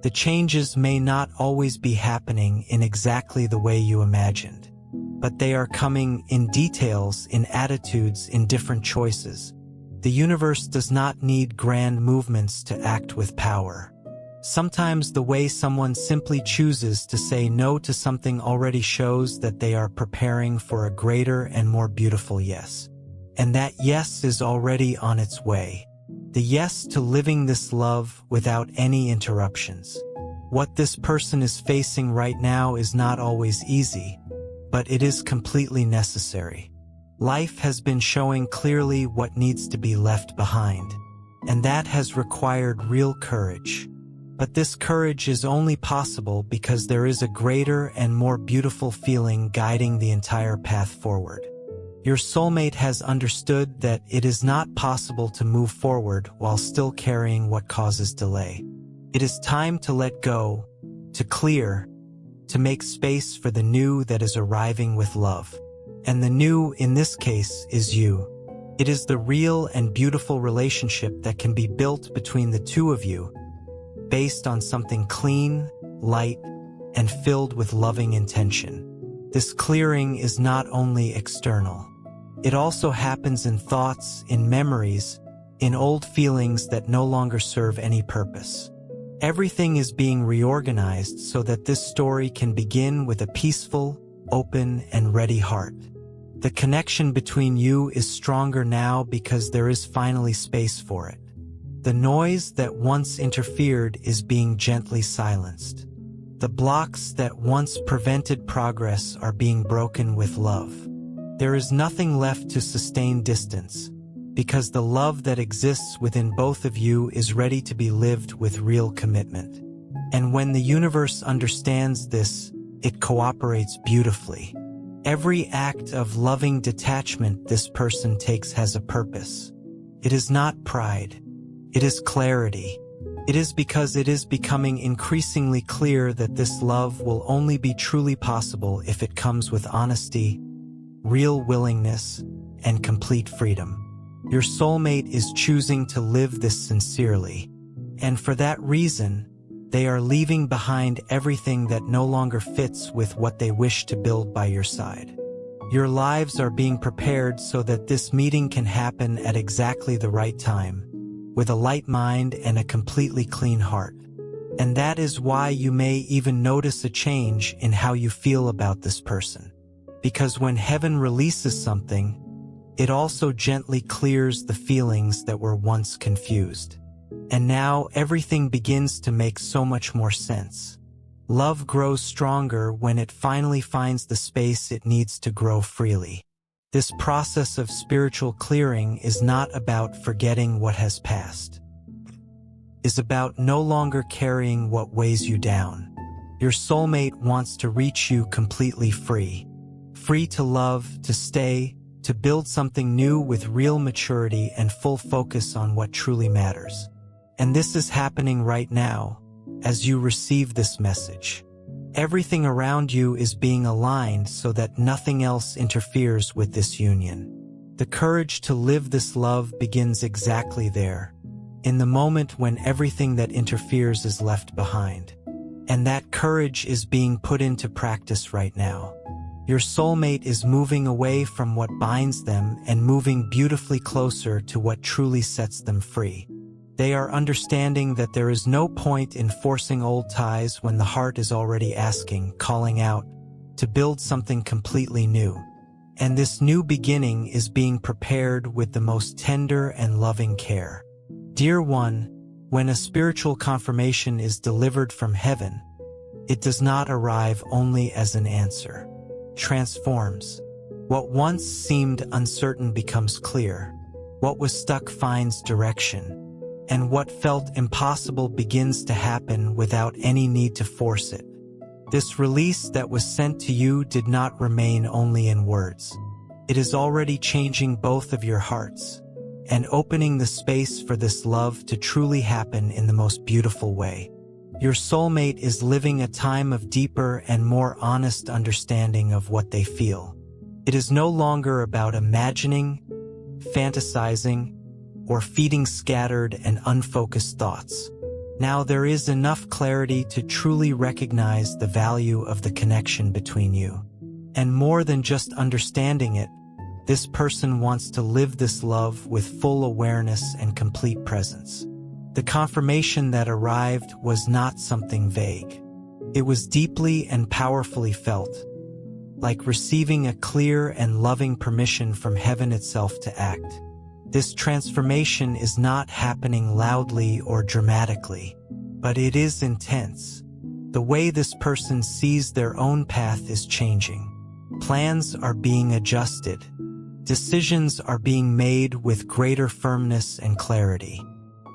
The changes may not always be happening in exactly the way you imagined, but they are coming in details, in attitudes, in different choices. The universe does not need grand movements to act with power. Sometimes the way someone simply chooses to say no to something already shows that they are preparing for a greater and more beautiful yes. And that yes is already on its way. The yes to living this love without any interruptions. What this person is facing right now is not always easy, but it is completely necessary. Life has been showing clearly what needs to be left behind, and that has required real courage. But this courage is only possible because there is a greater and more beautiful feeling guiding the entire path forward. Your soulmate has understood that it is not possible to move forward while still carrying what causes delay. It is time to let go, to clear, to make space for the new that is arriving with love. And the new, in this case, is you. It is the real and beautiful relationship that can be built between the two of you, based on something clean, light, and filled with loving intention. This clearing is not only external. It also happens in thoughts, in memories, in old feelings that no longer serve any purpose. Everything is being reorganized so that this story can begin with a peaceful, open, and ready heart. The connection between you is stronger now because there is finally space for it. The noise that once interfered is being gently silenced. The blocks that once prevented progress are being broken with love. There is nothing left to sustain distance, because the love that exists within both of you is ready to be lived with real commitment. And when the universe understands this, it cooperates beautifully. Every act of loving detachment this person takes has a purpose. It is not pride. It is clarity. It is because it is becoming increasingly clear that this love will only be truly possible if it comes with honesty, real willingness, and complete freedom. Your soulmate is choosing to live this sincerely, and for that reason, they are leaving behind everything that no longer fits with what they wish to build by your side. Your lives are being prepared so that this meeting can happen at exactly the right time, with a light mind and a completely clean heart. And that is why you may even notice a change in how you feel about this person. Because when heaven releases something, it also gently clears the feelings that were once confused. And now everything begins to make so much more sense. Love grows stronger when it finally finds the space it needs to grow freely. This process of spiritual clearing is not about forgetting what has passed. It is about no longer carrying what weighs you down. Your soulmate wants to reach you completely free. Free to love, to stay, to build something new with real maturity and full focus on what truly matters. And this is happening right now, as you receive this message. Everything around you is being aligned so that nothing else interferes with this union. The courage to live this love begins exactly there, in the moment when everything that interferes is left behind. And that courage is being put into practice right now. Your soulmate is moving away from what binds them and moving beautifully closer to what truly sets them free. They are understanding that there is no point in forcing old ties when the heart is already asking, calling out, to build something completely new. And this new beginning is being prepared with the most tender and loving care. Dear one, when a spiritual confirmation is delivered from heaven, it does not arrive only as an answer. Transforms. What once seemed uncertain becomes clear. What was stuck finds direction, and what felt impossible begins to happen without any need to force it. This release that was sent to you did not remain only in words. It is already changing both of your hearts and opening the space for this love to truly happen in the most beautiful way. Your soulmate is living a time of deeper and more honest understanding of what they feel. It is no longer about imagining, fantasizing, or feeding scattered and unfocused thoughts. Now there is enough clarity to truly recognize the value of the connection between you. And more than just understanding it, this person wants to live this love with full awareness and complete presence. The confirmation that arrived was not something vague. It was deeply and powerfully felt, like receiving a clear and loving permission from heaven itself to act. This transformation is not happening loudly or dramatically, but it is intense. The way this person sees their own path is changing. Plans are being adjusted. Decisions are being made with greater firmness and clarity.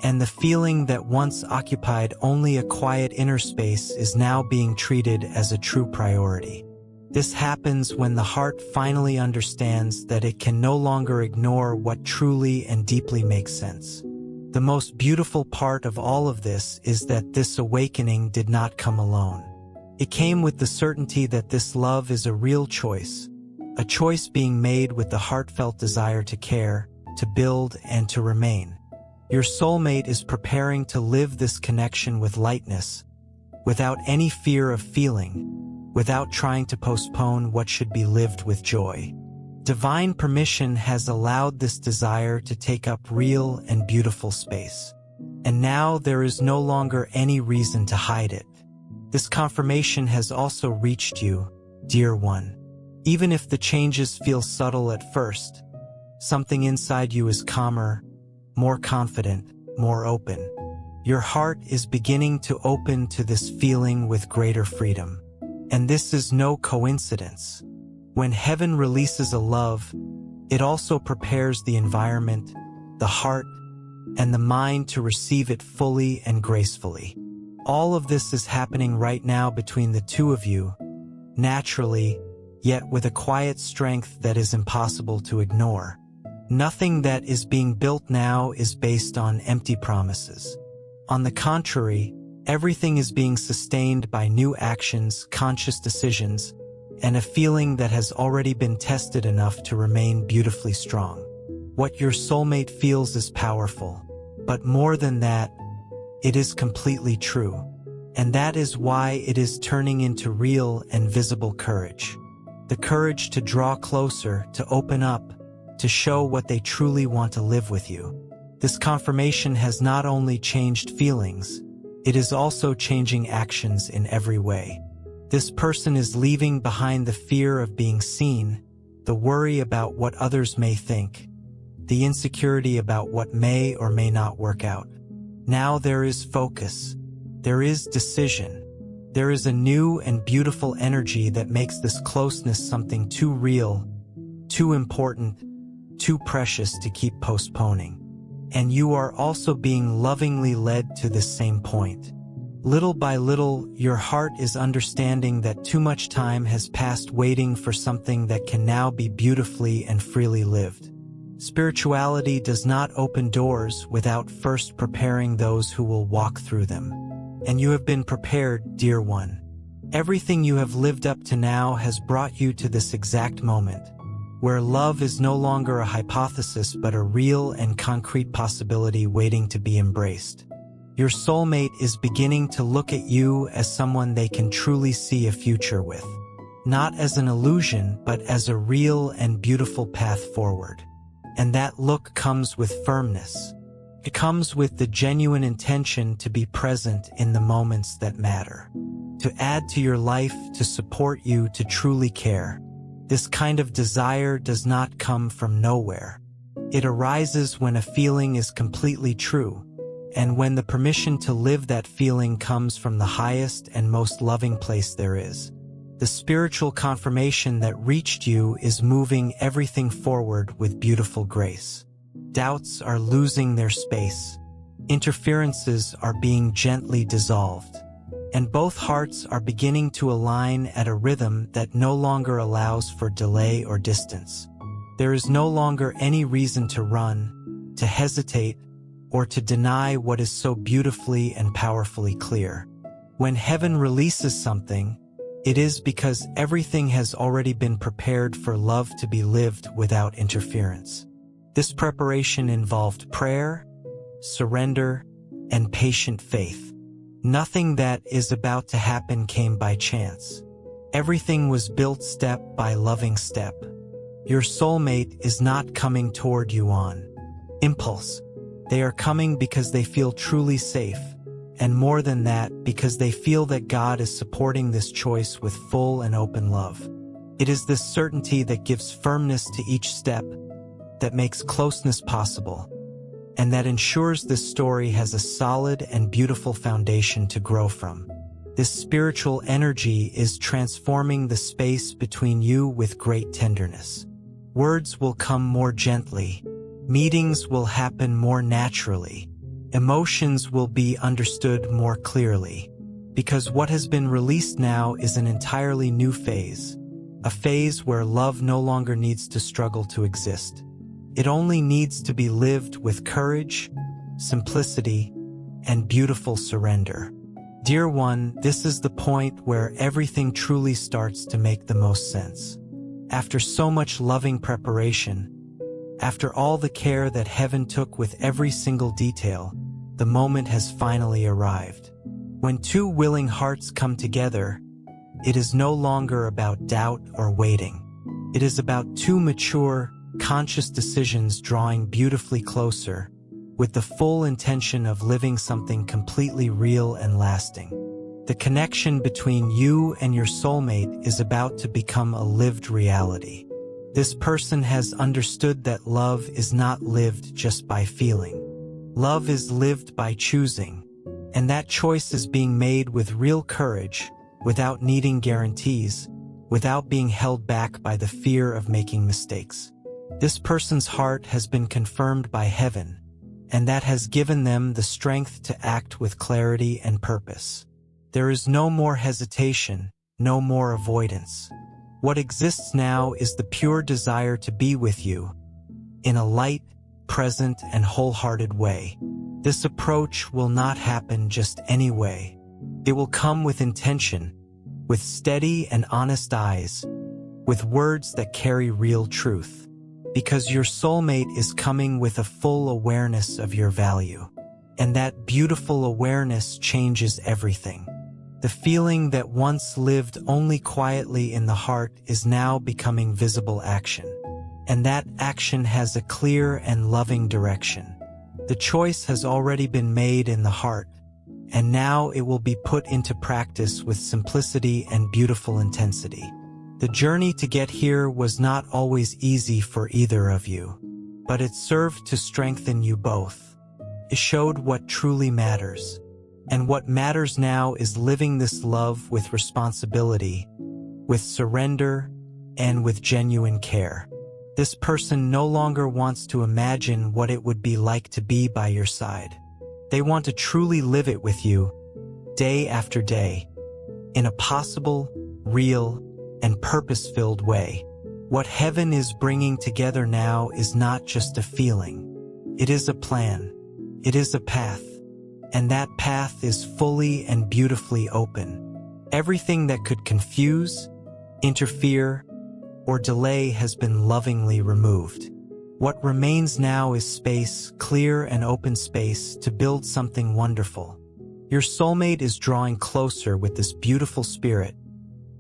And the feeling that once occupied only a quiet inner space is now being treated as a true priority. This happens when the heart finally understands that it can no longer ignore what truly and deeply makes sense. The most beautiful part of all of this is that this awakening did not come alone. It came with the certainty that this love is a real choice, a choice being made with the heartfelt desire to care, to build, and to remain. Your soulmate is preparing to live this connection with lightness, without any fear of feeling, without trying to postpone what should be lived with joy. Divine permission has allowed this desire to take up real and beautiful space. And now there is no longer any reason to hide it. This confirmation has also reached you, dear one. Even if the changes feel subtle at first, something inside you is calmer, more confident, more open. Your heart is beginning to open to this feeling with greater freedom. And this is no coincidence. When heaven releases a love, it also prepares the environment, the heart, and the mind to receive it fully and gracefully. All of this is happening right now between the two of you, naturally, yet with a quiet strength that is impossible to ignore. Nothing that is being built now is based on empty promises. On the contrary, everything is being sustained by new actions, conscious decisions, and a feeling that has already been tested enough to remain beautifully strong. What your soulmate feels is powerful, but more than that, it is completely true. And that is why it is turning into real and visible courage. The courage to draw closer, to open up, to show what they truly want to live with you. This confirmation has not only changed feelings, it is also changing actions in every way. This person is leaving behind the fear of being seen, the worry about what others may think, the insecurity about what may or may not work out. Now there is focus. There is decision. There is a new and beautiful energy that makes this closeness something too real, too important, too precious to keep postponing. And you are also being lovingly led to this same point. Little by little, your heart is understanding that too much time has passed waiting for something that can now be beautifully and freely lived. Spirituality does not open doors without first preparing those who will walk through them. And you have been prepared, dear one. Everything you have lived up to now has brought you to this exact moment, where love is no longer a hypothesis but a real and concrete possibility waiting to be embraced. Your soulmate is beginning to look at you as someone they can truly see a future with, not as an illusion but as a real and beautiful path forward. And that look comes with firmness. It comes with the genuine intention to be present in the moments that matter, to add to your life, to support you, to truly care. This kind of desire does not come from nowhere. It arises when a feeling is completely true, and when the permission to live that feeling comes from the highest and most loving place there is. The spiritual confirmation that reached you is moving everything forward with beautiful grace. Doubts are losing their space. Interferences are being gently dissolved. And both hearts are beginning to align at a rhythm that no longer allows for delay or distance. There is no longer any reason to run, to hesitate, or to deny what is so beautifully and powerfully clear. When heaven releases something, it is because everything has already been prepared for love to be lived without interference. This preparation involved prayer, surrender, and patient faith. Nothing that is about to happen came by chance. Everything was built step by loving step. Your soulmate is not coming toward you on impulse. They are coming because they feel truly safe, and more than that, because they feel that God is supporting this choice with full and open love. It is this certainty that gives firmness to each step, that makes closeness possible, and that ensures this story has a solid and beautiful foundation to grow from. This spiritual energy is transforming the space between you with great tenderness. Words will come more gently. Meetings will happen more naturally. Emotions will be understood more clearly. Because what has been released now is an entirely new phase. A phase where love no longer needs to struggle to exist. It only needs to be lived with courage, simplicity, and beautiful surrender. Dear one, this is the point where everything truly starts to make the most sense. After so much loving preparation, after all the care that heaven took with every single detail, the moment has finally arrived. When two willing hearts come together, it is no longer about doubt or waiting. It is about two mature, conscious decisions drawing beautifully closer, with the full intention of living something completely real and lasting. The connection between you and your soulmate is about to become a lived reality. This person has understood that love is not lived just by feeling. Love is lived by choosing, and that choice is being made with real courage, without needing guarantees, without being held back by the fear of making mistakes. This person's heart has been confirmed by heaven, and that has given them the strength to act with clarity and purpose. There is no more hesitation, no more avoidance. What exists now is the pure desire to be with you, in a light, present, and wholehearted way. This approach will not happen just any way. It will come with intention, with steady and honest eyes, with words that carry real truth. Because your soulmate is coming with a full awareness of your value. And that beautiful awareness changes everything. The feeling that once lived only quietly in the heart is now becoming visible action. And that action has a clear and loving direction. The choice has already been made in the heart, and now it will be put into practice with simplicity and beautiful intensity. The journey to get here was not always easy for either of you, but it served to strengthen you both. It showed what truly matters. And what matters now is living this love with responsibility, with surrender, and with genuine care. This person no longer wants to imagine what it would be like to be by your side. They want to truly live it with you, day after day, in a possible, real, and purpose-filled way. What heaven is bringing together now is not just a feeling. It is a plan. It is a path. And that path is fully and beautifully open. Everything that could confuse, interfere, or delay has been lovingly removed. What remains now is space, clear and open space, to build something wonderful. Your soulmate is drawing closer with this beautiful spirit,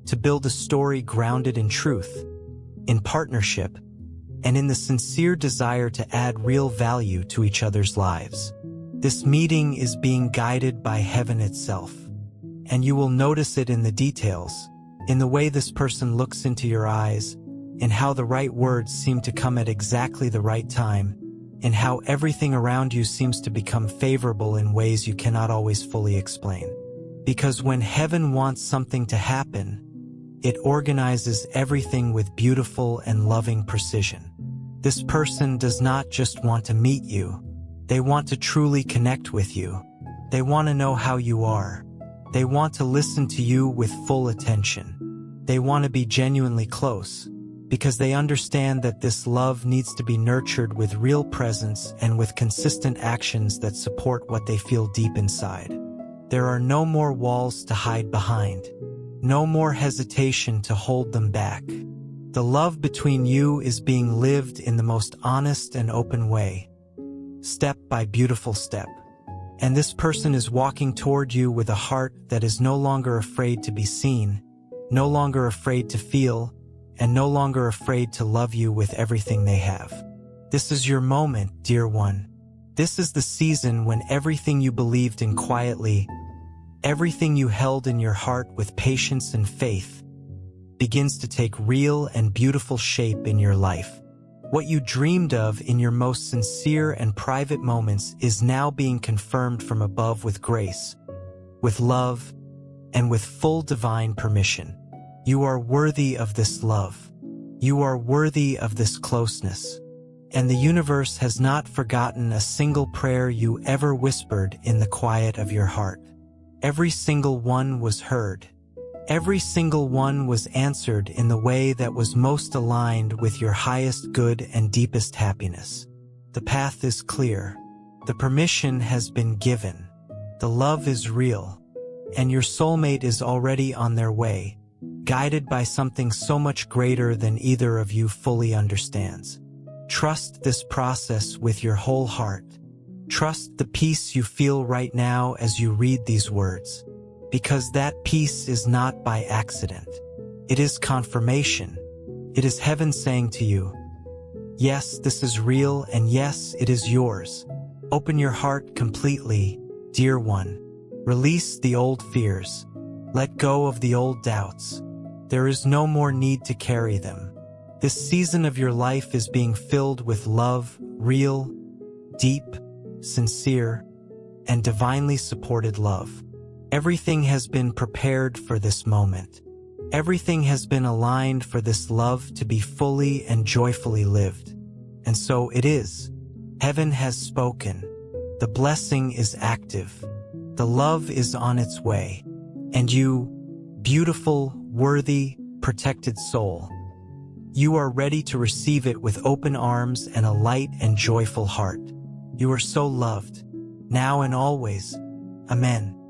to build a story grounded in truth, in partnership, and in the sincere desire to add real value to each other's lives. This meeting is being guided by heaven itself, and you will notice it in the details, in the way this person looks into your eyes, in how the right words seem to come at exactly the right time, in how everything around you seems to become favorable in ways you cannot always fully explain. Because when heaven wants something to happen, it organizes everything with beautiful and loving precision. This person does not just want to meet you. They want to truly connect with you. They want to know how you are. They want to listen to you with full attention. They want to be genuinely close, because they understand that this love needs to be nurtured with real presence and with consistent actions that support what they feel deep inside. There are no more walls to hide behind, no more hesitation to hold them back. The love between you is being lived in the most honest and open way, step by beautiful step. And this person is walking toward you with a heart that is no longer afraid to be seen, no longer afraid to feel, and no longer afraid to love you with everything they have. This is your moment, dear one. This is the season when everything you believed in quietly, everything you held in your heart with patience and faith, begins to take real and beautiful shape in your life. What you dreamed of in your most sincere and private moments is now being confirmed from above with grace, with love, and with full divine permission. You are worthy of this love. You are worthy of this closeness. And the universe has not forgotten a single prayer you ever whispered in the quiet of your heart. Every single one was heard. Every single one was answered in the way that was most aligned with your highest good and deepest happiness. The path is clear. The permission has been given. The love is real. And your soulmate is already on their way, guided by something so much greater than either of you fully understands. Trust this process with your whole heart. Trust the peace you feel right now as you read these words. Because that peace is not by accident. It is confirmation. It is heaven saying to you, yes, this is real, and yes, it is yours. Open your heart completely, dear one. Release the old fears. Let go of the old doubts. There is no more need to carry them. This season of your life is being filled with love, real, deep, sincere, and divinely supported love. Everything has been prepared for this moment. Everything has been aligned for this love to be fully and joyfully lived. And so it is. Heaven has spoken. The blessing is active. The love is on its way. And you, beautiful, worthy, protected soul, you are ready to receive it with open arms and a light and joyful heart. You are so loved, now and always. Amen.